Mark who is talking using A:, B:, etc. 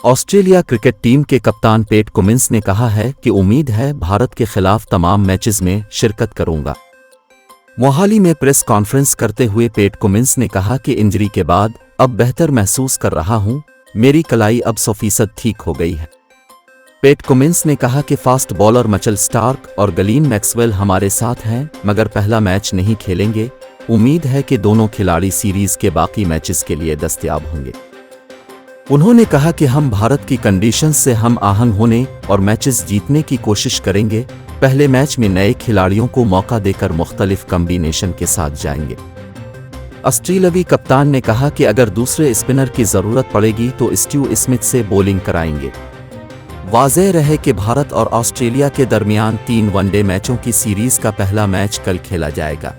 A: Australia cricket team के कप्तान PAT Cummins ने कहा है कि उम्मीद है भारत के खिलाफ तमाम मैचेस में शिरकत करूंगा। मोहाली में प्रेस कॉन्फ्रेंस करते हुए पैट कुमिंस ने कहा कि इंजरी के बाद अब बेहतर महसूस कर रहा हूं, मेरी कलाई अब 100% ठीक हो गई है। पैट कुमिंस ने कहा कि फास्ट बॉलर मिचेल स्टार्क और ग्लेन मैक्सवेल हमारे साथ हैं मगर पहला मैच नहीं खेलेंगे। उम्मीद है कि दोनों खिलाड़ी सीरीज के बाकी मैचेस के लिए दस्तयाब होंगे। उन्होंने कहा कि हम भारत की कंडीशंस से हम आहंग होने और मैचेस जीतने की कोशिश करेंगे। पहले मैच में नए खिलाड़ियों को मौका देकर मुख्तलिफ कॉम्बिनेशन के साथ जाएंगे। ऑस्ट्रेलियावी कप्तान ने कहा कि अगर दूसरे स्पिनर की ज़रूरत पड़ेगी तो स्टीव स्मिथ से बॉलिंग कराएंगे। वाज़ेह रहे कि भारत और ऑस्ट्रेलिया के दरमियान 3 वनडे मैचों की सीरीज़ का पहला मैच कल खेला जाएगा।